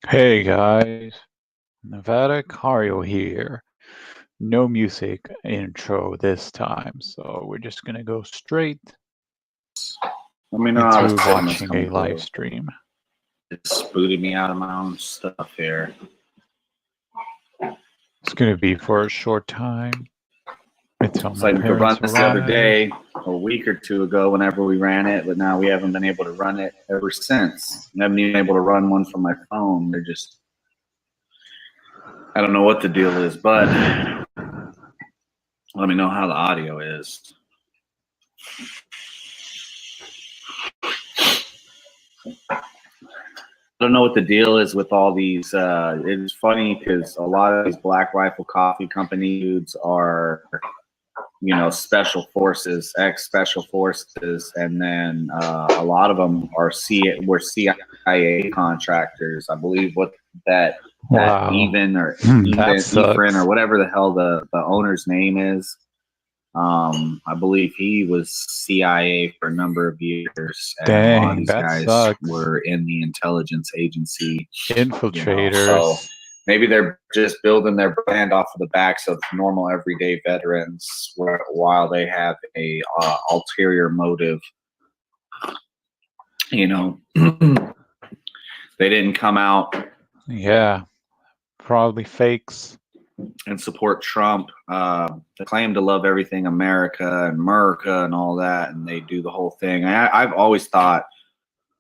Hey guys, Nevada Cario here. No music intro this time, so we're just gonna go straight Let me know how the into signal's watching a coming live through. stream. It's booted me out of my own stuff here. It's gonna be for a short time until It's my like we could run parents this the other arrive. day, a week or two ago, whenever we ran it, but now we haven't been able to run it ever since. I haven't even been able to run one from my phone. They're just, I don't know what the deal is, but let me know how the audio is. I don't know what the deal is with all these. It's funny because a lot of these Black Rifle Coffee Company dudes are, special forces, ex-special forces, and then a lot of them were CIA contractors. I believe that Wow, Even or that Efren or sucks. whatever the hell the owner's name is. I believe he was CIA for a number of years, and a lot of Dang, these that guys sucks. were in the intelligence agency. So Infiltrators. maybe they're just building their brand off of the backs of normal everyday veterans, while they have a ulterior motive. They didn't come out Yeah, probably fakes. and support Trump. They claim to love everything America and all that, and they do the whole thing. I've always thought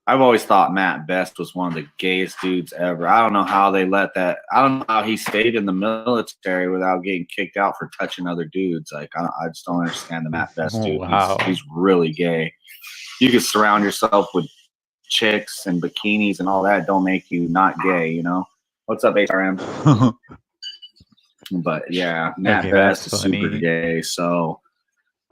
Matt Best was one of the gayest dudes ever. I don't know how they let that. I don't know how he stayed in the military without getting kicked out for touching other dudes. Like I just don't understand the Matt Best dude. Wow. He's really gay. You could surround yourself with chicks and bikinis and all that. Don't make you not gay. What's up, HRM? But yeah, Matt Okay, Best that's is super funny. gay. So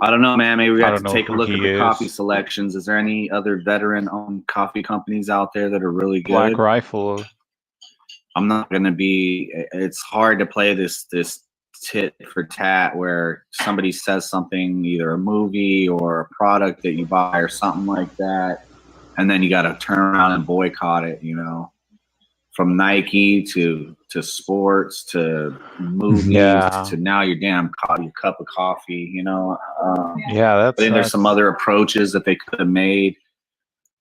I don't know, man. Maybe we I have don't to know take a who look at he the coffee is. selections. Is there any other veteran-owned coffee companies out there that are really good? Black Rifle. I'm not going to be. It's hard to play this tit for tat where somebody says something, either a movie or a product that you buy or something like that, and then you got to turn around and boycott it. From Nike to sports to movies to now your damn your cup of coffee. Yeah, I that's think there's some other approaches that they could have made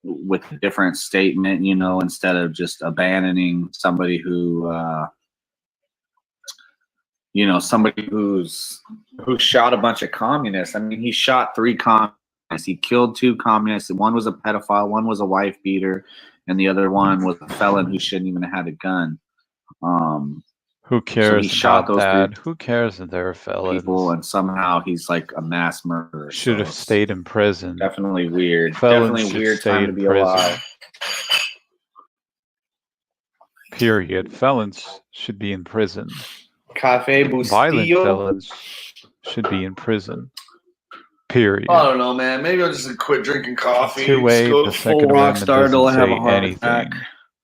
with a different statement, instead of just abandoning somebody who, somebody who shot a bunch of communists. I mean, he shot 3 communists. He killed 2 communists. One was a pedophile, one was a wife beater, and the other one was a felon who shouldn't even have had a gun. Who cares he shot about those that? 3 Who cares if they're felons? people, and somehow he's like a mass murderer. Should have stayed in prison. Definitely weird. Felons Definitely should weird stay time in to be prison. alive. Period. Felons should be in prison. Cafe Bustillo. Violent felons should be in prison. Period. I don't know, man. Maybe I'll just quit drinking coffee. Two-way, go the full Second rock Amendment star doesn't till I have a say heart anything attack. I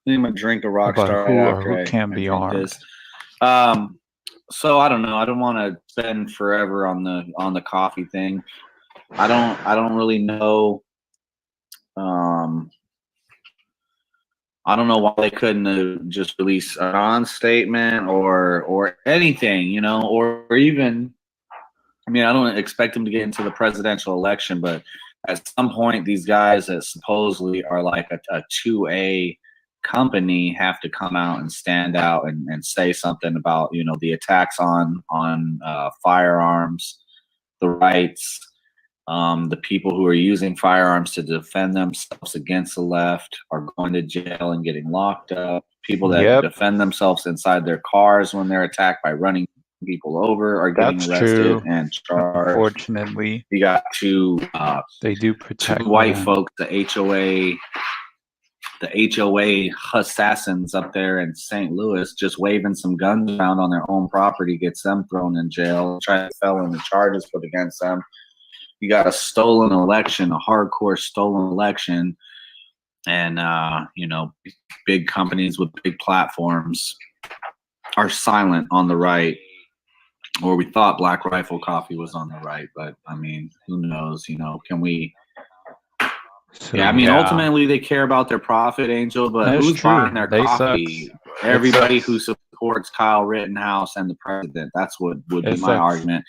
think I'm gonna drink a rock about star who right or after who can be armed. this. So I don't know. I don't want to spend forever on the coffee thing. I don't really know. I don't know why they couldn't just release a non-statement or anything, or even. I mean, I don't expect them to get into the presidential election, but at some point, these guys that supposedly are like a 2A company have to come out and stand out and say something about, the attacks on firearms, the rights, the people who are using firearms to defend themselves against the left are going to jail and getting locked up. People that defend themselves inside their cars when they're attacked by running people over are getting arrested and charged. Unfortunately, you got 2 they do protect 2 white folks, the HOA assassins up there in St. Louis, just waving some guns around on their own property gets them thrown in jail, trying to felony charges put against them. You got a stolen election, a hardcore stolen election, and big companies with big platforms are silent on the right. Or we thought Black Rifle Coffee was on the right, but I mean, who knows? Can we? So, ultimately they care about their profit, Angel. But who's buying their coffee? everybody who supports Kyle Rittenhouse and the president. That's what would be my argument.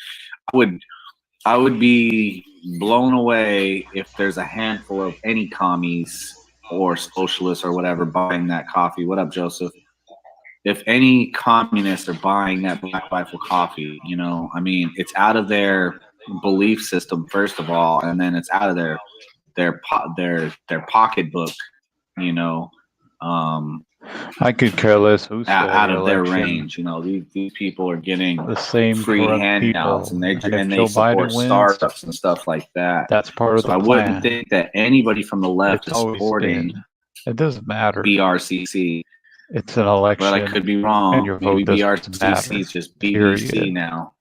I would be blown away if there's a handful of any commies or socialists or whatever buying that coffee. What up, Joseph? If any communists are buying that Black Rifle coffee, you know, I mean, it's out of their belief system first of all, and then it's out of their pocketbook, you know. I could care less who's out of their range. You know, these people are getting the same free handouts, and they support startups and stuff like that. That's part of the plan. I wouldn't think that anybody from the left is supporting. It doesn't matter. BRCC. It's an election. But I could be wrong. And your vote Maybe BRCC is just BBC now.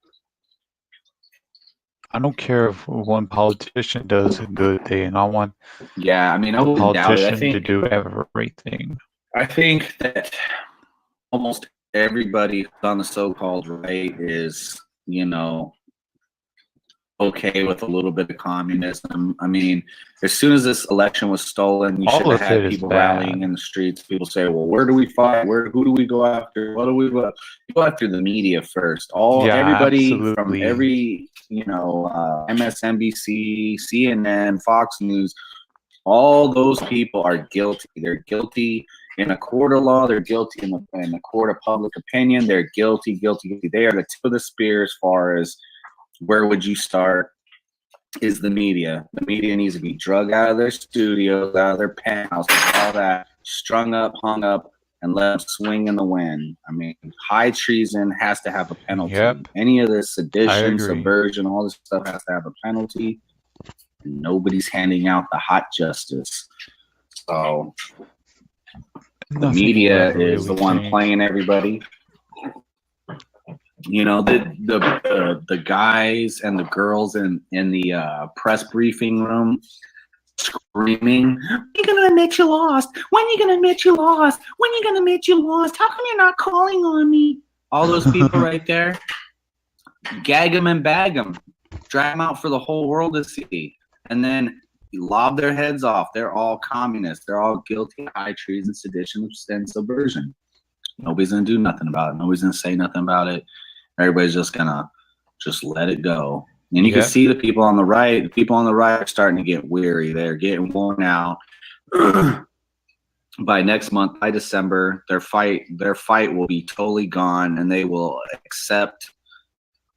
I don't care if one politician does a good thing. I want I mean, I wouldn't politician doubt it. to do everything. I think that almost everybody on the so-called right is, you know, okay with a little bit of communism. I mean, as soon as this election was stolen, you should have had people rallying in the streets. People say, well, where do we fight? Who do we go after? What do we go after? The media first. Everybody from every, you know, MSNBC, CNN, Fox News, all those people are guilty. They're guilty in a court of law. They're guilty in the court of public opinion. They're guilty. They are the tip of the spear as far as where would you start is the media. The media needs to be drug out of their studios, out of their penthouses, all that, strung up, hung up, and let them swing in the wind. I mean, high treason has to have a penalty. Any of this sedition, subversion, all this stuff has to have a penalty. And nobody's handing out the hot justice. So the media is the one playing everybody. You know, the guys and the girls in the press briefing room screaming, "When you gonna admit you lost? When you gonna admit you lost? When you gonna admit you lost? How come you're not calling on me?" All those people right there, gag them and bag them, drag them out for the whole world to see, and then lob their heads off. They're all communists. They're all guilty of high treason, sedition, and subversion. Nobody's gonna do nothing about it. Nobody's gonna say nothing about it. Everybody's just gonna let it go. And you can see the people on the right. The people on the right are starting to get weary. They're getting worn out. By next month, by December, their fight will be totally gone, and they will accept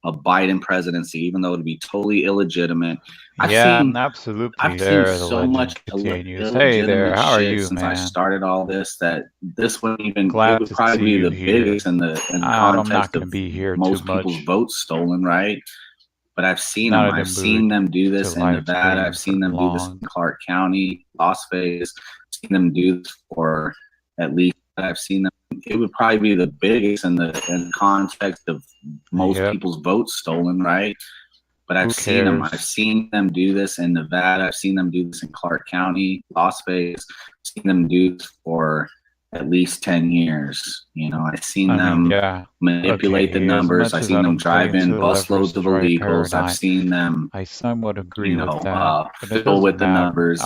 a Biden presidency, even though it'd be totally illegitimate. Absolutely. I've seen so much Hey there, how are you, since man? I started all this that this wouldn't even. It would probably be the biggest in the context of most people's votes stolen, right? But I've seen them. I've seen them do this in Nevada. I've seen them do this in Clark County, Las Vegas. I've seen them do this for at least. I've seen them. It would probably be the biggest in the context of most people's votes stolen, right? But I've seen them. I've seen them do this in Nevada. I've seen them do this in Clark County, Las Vegas. I've seen them do this for at least 10 years. You know, I've seen them manipulate the numbers. I've seen them drive in busloads of illegals. I've seen them, I somewhat agree with that. Fiddle with the numbers.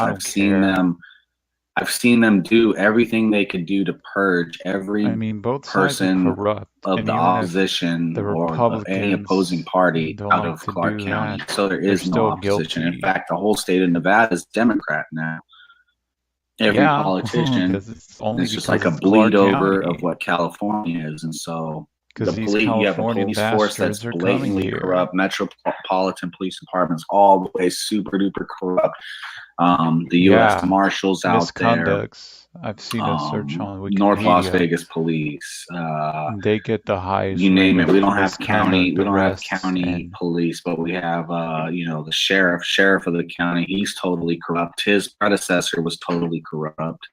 I've seen them do everything they could do to purge every both person corrupt, of the opposition or any opposing party out of Clark County. So there is no opposition. In fact, the whole state of Nevada is Democrat now. Every politician is just like a bleed over of what California is. And so you have a police force that's blatantly corrupt, metropolitan police departments all the way super duper corrupt. The U.S. Marshals out there. I've seen a search on Wikipedia. North Las Vegas police. They get the highest. You name it. We don't have county. We don't have county police, but we have, the sheriff of the county. He's totally corrupt. His predecessor was totally corrupt.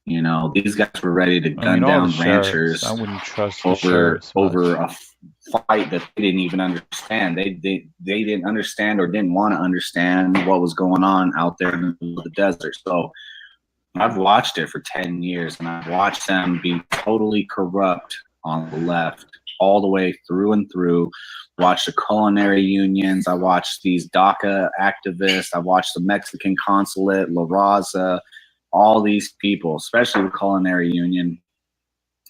You know, these guys were ready to gun down ranchers. I wouldn't trust over a fight that they didn't even understand. They didn't understand or didn't want to understand what was going on out there in the desert. So I've watched it for 10 years, and I've watched them be totally corrupt on the left all the way through and through. Watched the culinary unions. I watched these DACA activists. I watched the Mexican consulate, La Raza, all these people, especially the culinary union.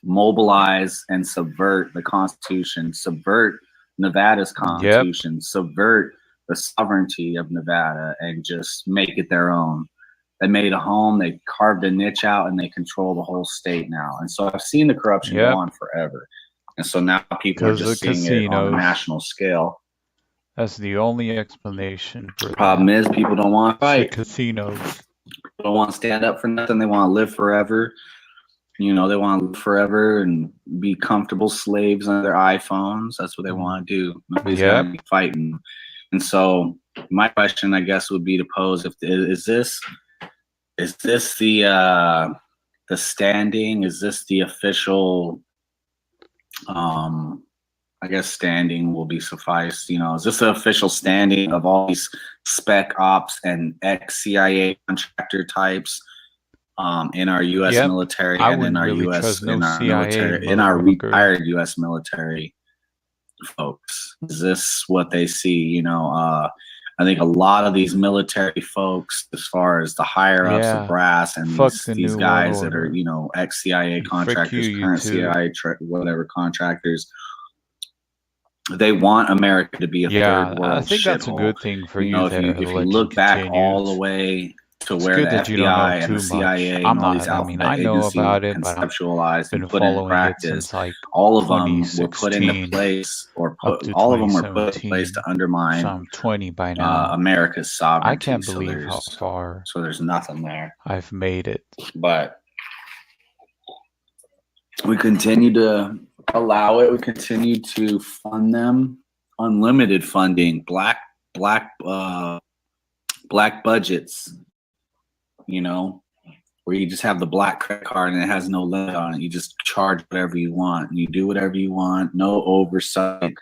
mobilize and subvert the Constitution, subvert Nevada's Constitution, subvert the sovereignty of Nevada, and just make it their own. They made a home, they carved a niche out, and they control the whole state now. And so I've seen the corruption go on forever. And so now people are just seeing it on a national scale. That's the only explanation for the problem is people don't want to fight. The casinos. People don't want to stand up for nothing. They want to live forever. You know, they want to live forever and be comfortable slaves on their iPhones. That's what they want to do. Nobody's going to be fighting. And so my question, I guess, would be to pose: is this the standing? Is this the official? I guess standing will be sufficed. You know, is this the official standing of all these spec ops and ex-CIA contractor types in our U.S. military and in our U.S. in our retired U.S. military folks? Is this what they see? You know, I think a lot of these military folks, as far as the higher ups, the brass, and these guys that are, you know, ex-CIA contractors, current CIA whatever contractors, they want America to be a third world. I think that's a good thing for you. If you look back all the way to where the FBI and the CIA and all these alphabet agencies conceptualized and put in practice, all of them were put into place, all of them were put in place to undermine 20 by now. America's sovereignty. I can't believe how far. So there's nothing there. I've made it. But we continue to allow it. We continue to fund them. Unlimited funding. Black budgets. You know, where you just have the black credit card and it has no limit on it. You just charge whatever you want. And you do whatever you want. No oversight.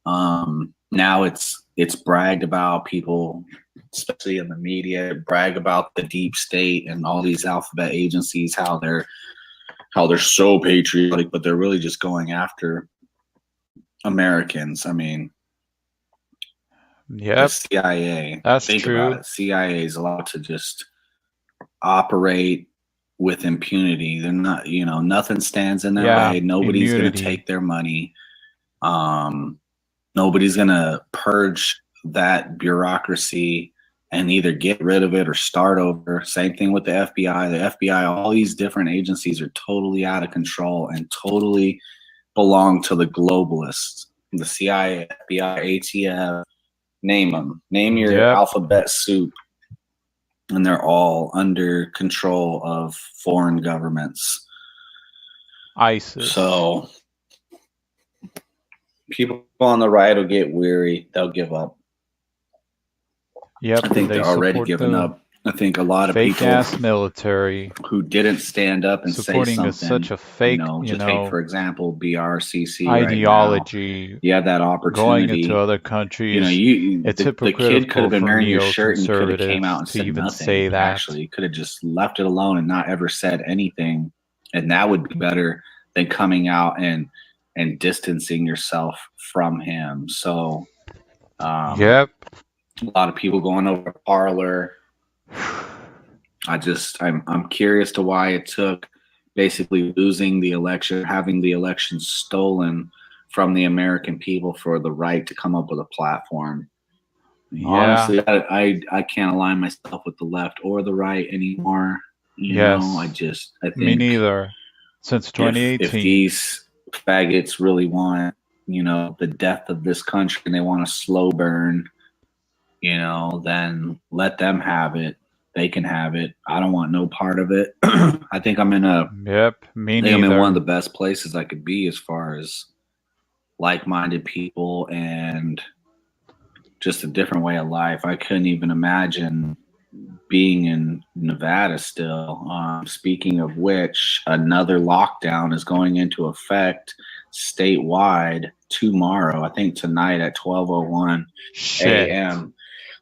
Now it's bragged about. People, especially in the media, brag about the deep state and all these alphabet agencies, how they're so patriotic, but they're really just going after Americans. I mean, the CIA. That's Think true. about it. CIA is allowed to just operate with impunity. They're not, you know, nothing stands in their way. Nobody's going to take their money. Nobody's going to purge that bureaucracy and either get rid of it or start over. Same thing with the FBI. The FBI, all these different agencies are totally out of control and totally belong to the globalists. The CIA, FBI, ATF, name them. Name your alphabet soup. And they're all under control of foreign governments. ISIS. So people on the right will get weary. They'll give up. I think they're already giving up. I think a lot of people military who didn't stand up and say something. Such a fake, take for example BRCC ideology. You had that opportunity going into other countries. It's the kid could have been wearing your shirt and could have came out and said even nothing. Say that. Actually, you could have just left it alone and not ever said anything, and that would be better than coming out and distancing yourself from him. So, a lot of people going over to Parler. I'm curious to why it took basically losing the election, having the election stolen from the American people for the right to come up with a platform. Honestly, I can't align myself with the left or the right anymore. You know, I think me neither. Since 2018, if these faggots really want, you know, the death of this country and they want a slow burn, you know, then let them have it. They can have it. I don't want no part of it. I think I'm in me neither. I'm in one of the best places I could be as far as like-minded people and just a different way of life. I couldn't even imagine being in Nevada still. Speaking of which, another lockdown is going into effect statewide tomorrow. I think tonight at 12:01 a.m.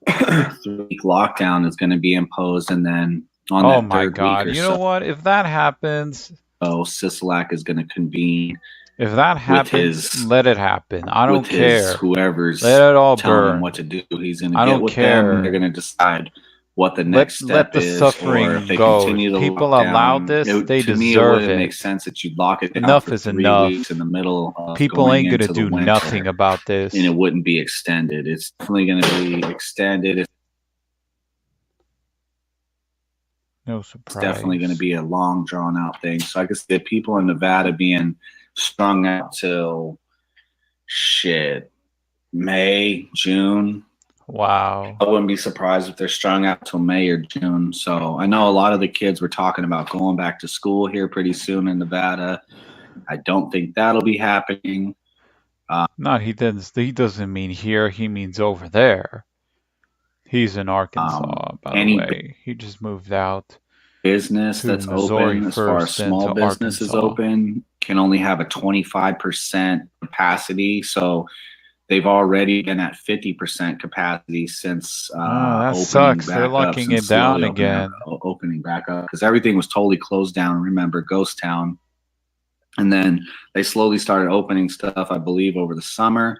3-week lockdown is going to be imposed, and then on that third week or you know what? If that happens, Sisolak is going to convene. If that happens, let it happen. I don't care. Whoever's let it all telling burn. Him what to do, he's going to get with them. They're going to decide what the next step the is, or suffering if they go. continue to People lock allow down. this, they To me, it deserve wouldn't make it. sense that you'd lock it down Enough for is 3 weeks enough. in the middle of People going ain't gonna into the do winter, nothing about this. and it wouldn't be extended. It's definitely going to be extended. No It's definitely going to surprise. be a long, drawn out thing. So I could see people in Nevada being strung out till shit May, June. Wow. I wouldn't be surprised if they're strung out till May or June. So I know a lot of the kids were talking about going back to school here pretty soon in Nevada. I don't think that'll be happening. Not he doesn't. He doesn't mean here. He means over there. He's in Arkansas, by the Any way. He just moved out business to that's Missouri open, as far as first, then small to business is Arkansas. open, can only have a 25% capacity. So they've already been at 50% capacity since That opening sucks. They're back up, locking it since down slowly again. opening back up, because everything was totally closed down. Remember, ghost town. And then they slowly started opening stuff, I believe, over the summer,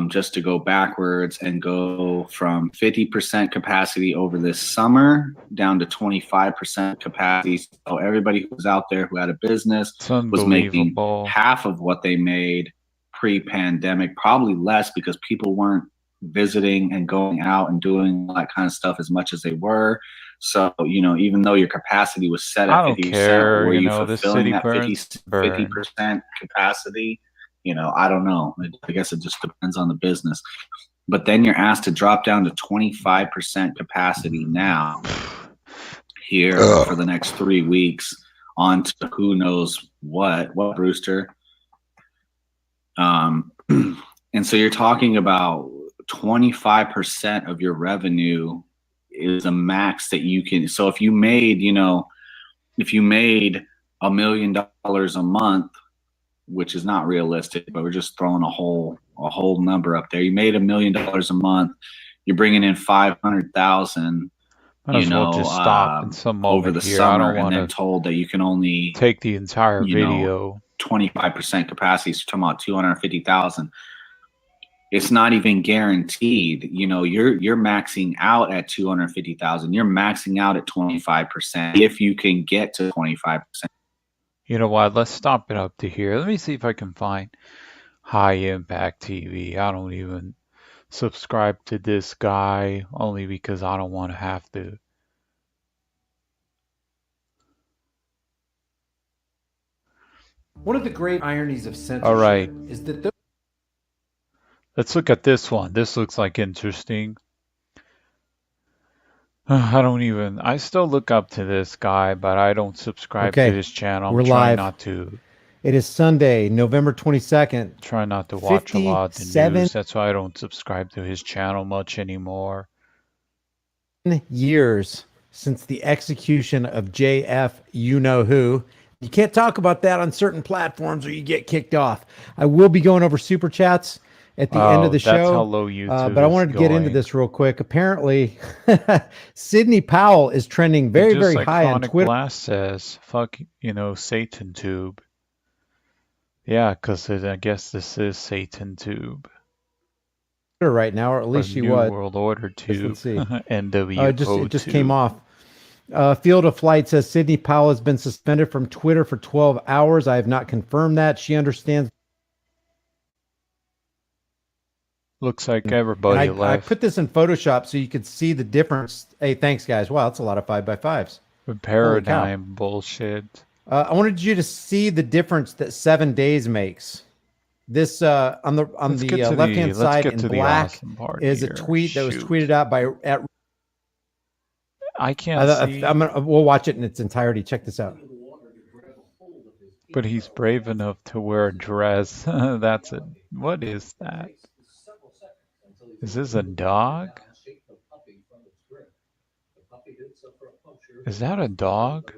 just to go backwards and go from 50% capacity over this summer down to 25% capacity. So everybody who was out there who had a business It's was making unbelievable. half of what they made pre-pandemic, probably less, because people weren't visiting and going out and doing all that kind of stuff as much as they were. So, even though your capacity was set I at don't 50%, care. were you This fulfilling city that burns, burn. 50% capacity? I don't know. I guess it just depends on the business. But then you're asked to drop down to 25% capacity now here for the next 3 weeks on to who knows what, Brewster. And so you're talking about 25% of your revenue is a max that you can. So if you made $1 million a month, which is not realistic, but we're just throwing a whole number up there. You made $1 million a month. You're bringing in 500,000. Might as well just stop in some over moment the here. I summer, don't want and then to told that you can only take the entire video. 25% capacity. So talking about 250,000. It's not even guaranteed. You're maxing out at 250,000. You're maxing out at 25% if you can get to 25%. You know what? Let's stop it up to here. Let me see if I can find High Impact TV. I don't even subscribe to this guy only because I don't want to have to. One of the great ironies of censorship All right. is that those Let's look at this one. This looks like interesting. I still look up to this guy, but I don't subscribe to his channel. we're I'm trying live. not to. It is Sunday, November 22nd. Try not to watch a lot of the 57 news. That's why I don't subscribe to his channel much anymore. years since the execution of JF you-know-who. You can't talk about that on certain platforms or you get kicked off. I will be going over super chats at the end of the show. That's how low YouTube but I wanted to get into this real quick. Apparently, Sidney Powell is trending very, very high on Twitter. Glass says, fuck, Satan Tube. Yeah, because I guess this is Satan Tube. Right now, or at least she was. New World Order Tube. Let's see. NWO it just came off. Field of Flight says Sidney Powell has been suspended from Twitter for 12 hours. I have not confirmed that. She understands. Looks like everybody left. I put this in Photoshop so you could see the difference. Hey, thanks, guys. Wow, that's a lot of 5x5s. Paradigm bullshit. I wanted you to see the difference that 7 days makes. This on the left-hand side in black is a tweet that was tweeted out by at. I can't see. We'll watch it in its entirety. Check this out. But he's brave enough to wear a dress. That's it. What is that? Is this a dog? Is that a dog?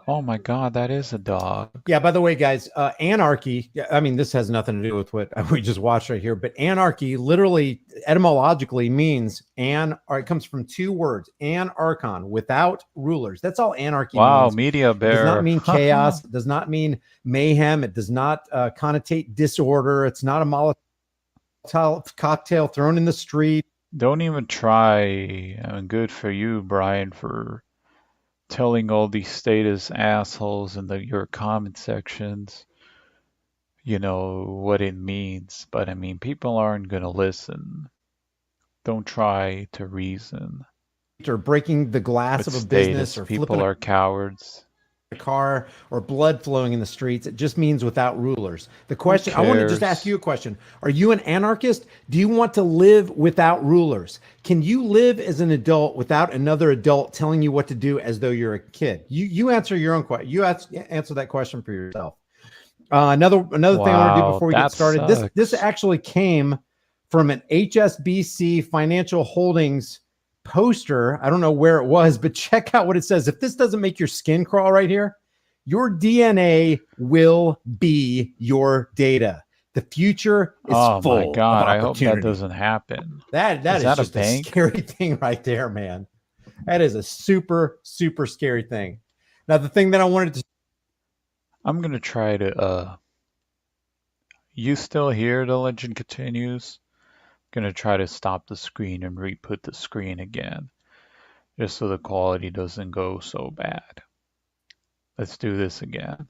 Oh my God, that is a dog. Yeah, by the way, guys, anarchy, I mean, this has nothing to do with what we just watched right here, but anarchy literally, etymologically means, it comes from two words, anarchon, without rulers. That's all anarchy means. Wow, Media Bear. It does not mean chaos. It does not mean mayhem. It does not connotate disorder. It's not a Molotov cocktail thrown in the street. Don't even try. Good for you, Brian, for telling all these status assholes in your comment sections, what it means. But I mean, people aren't gonna listen. Don't try to reason or breaking the glass with of a business status. or flipping People are cowards. a car or blood flowing in the streets. It just means without rulers. The Who question, I want to just ask you cares? a question. Are you an anarchist? Do you want to live without rulers? Can you live as an adult without another adult telling you what to do as though you're a kid? You answer your own question. Answer that question for yourself. Another thing I want to do Wow, before we get that started. This sucks. actually came from an HSBC Financial Holdings poster. I don't know where it was, but check out what it says. If this doesn't make your skin crawl right here, your DNA will be your data. The future is Oh my full of God, I hope that opportunity. doesn't happen. That Is is that a just a bank? scary thing right there, man. That is a super, super scary thing. Now, the thing that I wanted to I'm gonna try to, you still here? The legend continues. Gonna try to stop the screen and re-put the screen again, just so the quality doesn't go so bad. Let's do this again.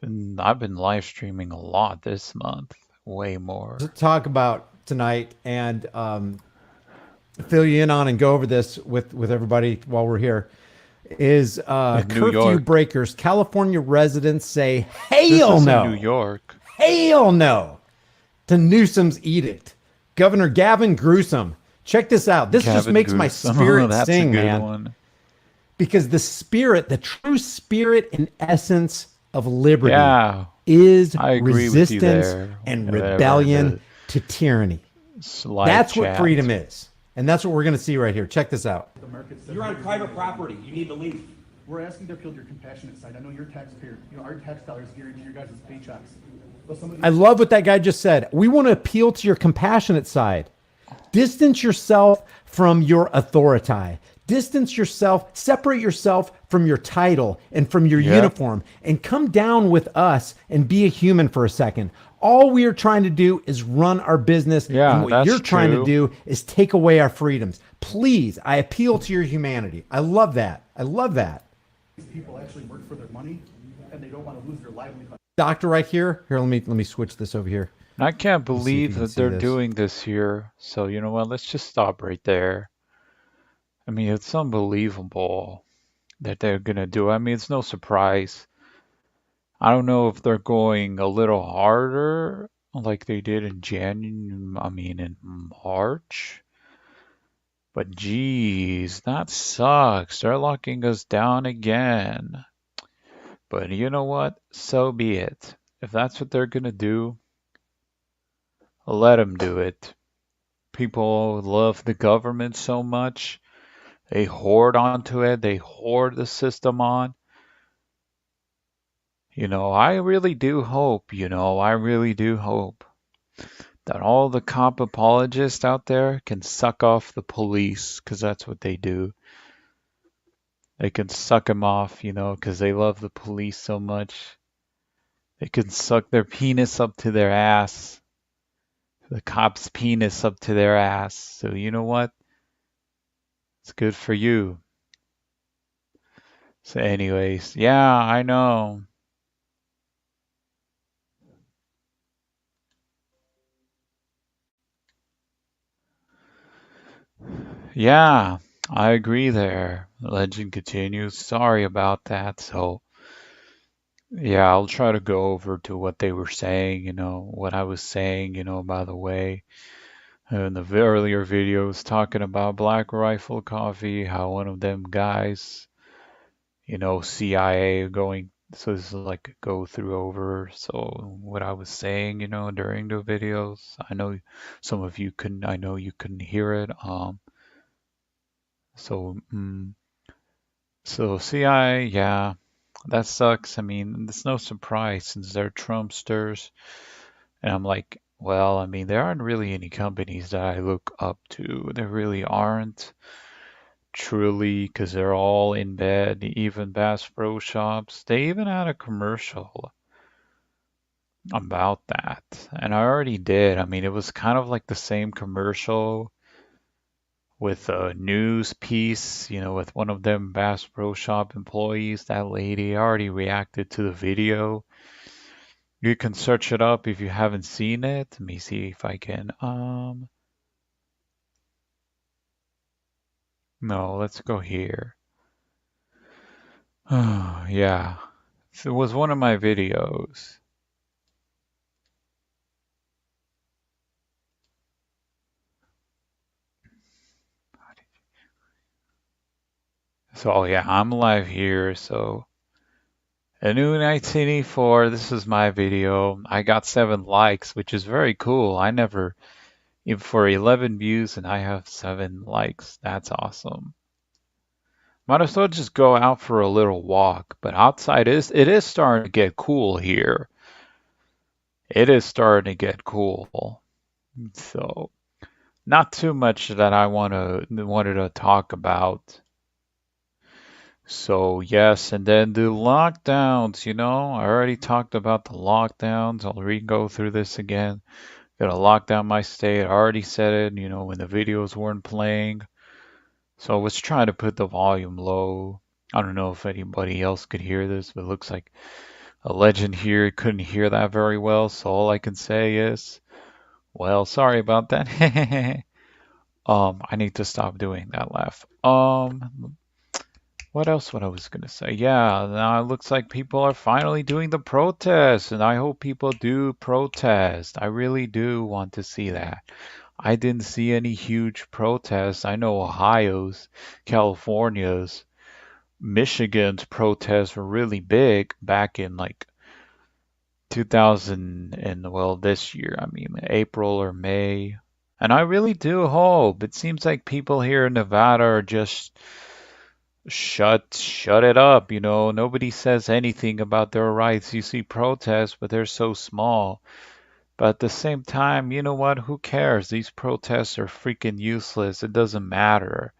And I've been live streaming a lot this month, way more. talk about tonight and fill you in on and go over this with everybody while we're here is In New curfew York. breakers. California residents say This hail is in New no, York. hail no to Newsom's edict. Governor Gavin Newsom. Check this out. This just Gavin makes my Gruesome. spirit That's a sing, good man. one. Because the spirit, the true spirit and essence of liberty Yeah, is I agree with you resistance there. and Whatever, rebellion the to tyranny. live That's what chat. freedom is. And that's what we're going to see right here. Check this out. You're on private property. You need to leave. We're asking to appeal to your compassionate side. I know you're a taxpayer. You know, our tax dollars guarantee your guys' paychecks. But some of I love what that guy just said. We want to appeal to your compassionate side. Distance yourself from your authority. Distance yourself, separate yourself from your title and from your Yep. uniform, and come down with us and be a human for a second. All we are trying to do is run our business, Yeah, and what that's you're trying to true. do is take away our freedoms. Please, I appeal to your humanity. I love that. I love that. these people actually work for their money and they don't want to lose their livelihood. Doctor right here. Here, let me switch this over here. And I can't Let's see if you believe can that see they're this. doing this here. So, you know what? Let's just stop right there. I mean, it's unbelievable that they're gonna do. I mean, it's no surprise. I don't know if they're going a little harder like they did in in March. But geez, that sucks. They're locking us down again. But you know what? So be it. If that's what they're gonna do, let them do it. People love the government so much. They hoard onto it. They hoard the system on. I really do hope, I really do hope that all the cop apologists out there can suck off the police, because that's what they do. They can suck them off, because they love the police so much. They can suck their penis up to their ass, the cop's penis up to their ass. So you know what? It's good for you. So anyways, yeah, I know. Yeah, I agree there. Legend continues. Sorry about that. So, yeah, I'll try to go over to what they were saying, what I was saying, by the way, in the earlier videos talking about Black Rifle Coffee, how one of them guys, CIA going, so this is like a go through over. So, what I was saying, during the videos, I know some of you couldn't, I know you couldn't hear it. So, so CIA, yeah, that sucks. I mean, it's no surprise since they're Trumpsters. And I'm like, well, I mean, there aren't really any companies that I look up to. There really aren't, truly, because they're all in bed. Even Bass Pro Shops, they even had a commercial about that. And I already did. I mean, it was kind of like the same commercial with a news piece, with one of them Bass Pro Shop employees. That lady already reacted to the video. You can search it up if you haven't seen it. Let me see if I can. No, let's go here. Oh, yeah. So it was one of my videos. So, oh, yeah, I'm live here. So, a new 1984. This is my video. I got 7 likes, which is very cool. I never, even for 11 views, and I have 7 likes. That's awesome. Might as well just go out for a little walk. But outside it is starting to get cool here. It is starting to get cool. So, not too much that I wanted to talk about. So yes, and then the lockdowns, I already talked about the lockdowns. I'll re-go through this again. Gonna lock down my state. I already said it, when the videos weren't playing. So I was trying to put the volume low. I don't know if anybody else could hear this, but it looks like a legend here couldn't hear that very well. So all I can say is, well, sorry about that. I need to stop doing that laugh. What else what I was gonna say? Yeah, now it looks like people are finally doing the protest, and I hope people do protest. I really do want to see that. I didn't see any huge protests. I know Ohio's, California's, Michigan's protests were really big back in like 2000 and well this year. I mean April or May. And I really do hope. It seems like people here in Nevada are just shut it up, nobody says anything about their rights. You see protests, but they're so small. But at the same time, you know what? Who cares? These protests are freaking useless. It doesn't matter.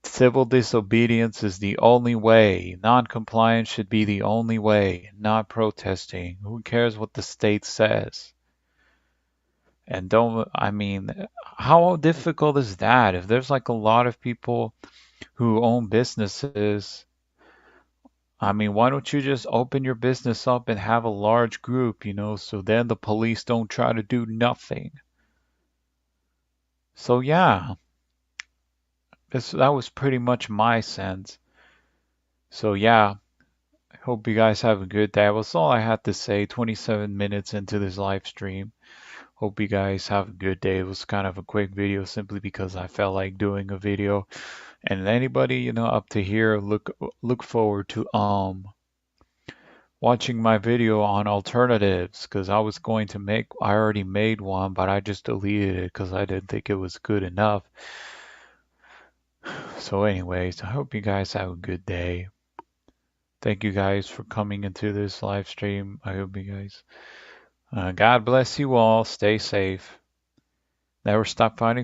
Civil disobedience is the only way. Non-compliance should be the only way, not protesting. Who cares what the state says? And I mean, how difficult is that? If there's like a lot of people who own businesses, I mean, why don't you just open your business up and have a large group, so then the police don't try to do nothing. So yeah, that was pretty much my sense. So yeah, I hope you guys have a good day. That's all I had to say. 27 minutes into this live stream. Hope you guys have a good day. It was kind of a quick video simply because I felt like doing a video. And anybody, up to here, look forward to watching my video on alternatives because I already made one, but I just deleted it because I didn't think it was good enough. So anyways, I hope you guys have a good day. Thank you guys for coming into this live stream. I hope you guys, God bless you all. Stay safe. Never stop fighting for